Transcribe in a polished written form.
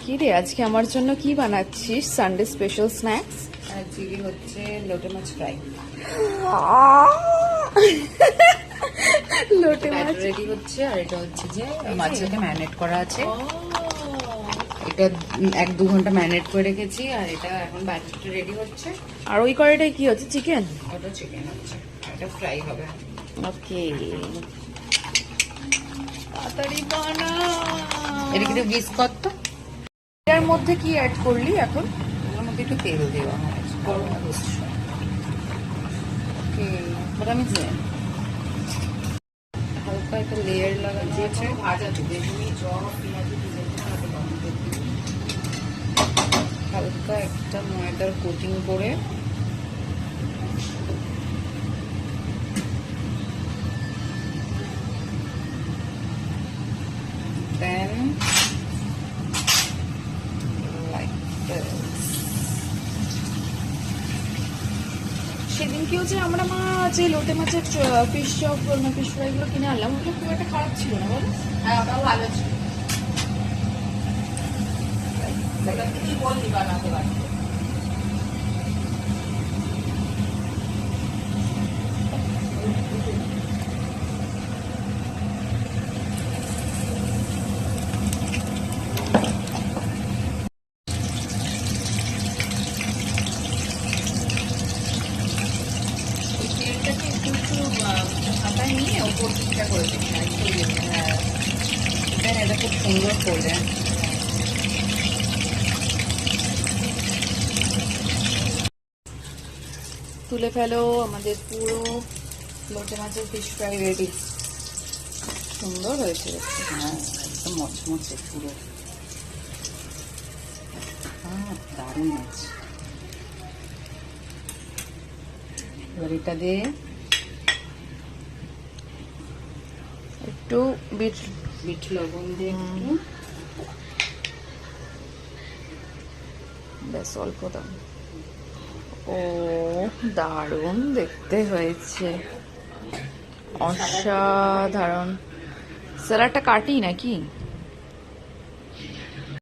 কি রে আজকে আমার জন্য কি বানাচ্ছিস সানডে স্পেশাল স্ন্যাক্স? চিলি হচ্ছে লোটে মাছ ফ্রাই। লোটে মাছ রেডি হচ্ছে আর এটা হচ্ছে যে মাছটাকে ম্যারিনেট করা আছে। এটা 1-2 ঘন্টা ম্যারিনেট করে রেখেছি আর এটা এখন ব্যাটারটা রেডি হচ্ছে। আর ওই কড়াইটাই কি হচ্ছে? চিকেন? ওটা চিকেন হচ্ছে, এটা ফ্রাই হবে। ওকে, তাড়াতাড়ি বানা। এটা কিন্তু বিস করতো। এর মধ্যে কি অ্যাড করলি এখন? ওর মধ্যে একটু তেল দেওয়া হয়েছে। ওকে, ওটা আমি হালকা একটা লেয়ার লাগানো আছে। হালকা একটা ময়দার কোটিং করে then like this. সেদিন কি হচ্ছে আমরা মা যে লোটে মাছের ফিশ চপ না ফিশ ফ্রাই গুলো কিনে আনলাম, ওগুলো খুব একটা খারাপ ছিল না বলো? হ্যাঁ, ওটাও ভালো ছিল। ওটা কি বললি বানাতে পারবো? তেলটাকে একটু হাতায় নিয়ে ওপর দিকটা করে দিই। হ্যাঁ, এটা খুব সুন্দর করলে। তুলে ফেলো, আমাদের পুরো লোটে মাছের ফিশ ফ্রাই রেডি। সুন্দর হয়েছে দেখতে। হ্যাঁ, একদম মচমচে পুরো। দারুণ আছে। এবার এটা দিয়ে একটু বিট লবণ দিয়ে একটু ব্যাস অল্প দাম। ও দারুণ দেখতে হয়েছে, অসাধারণ। স্যালাডটা কাটি নাকি?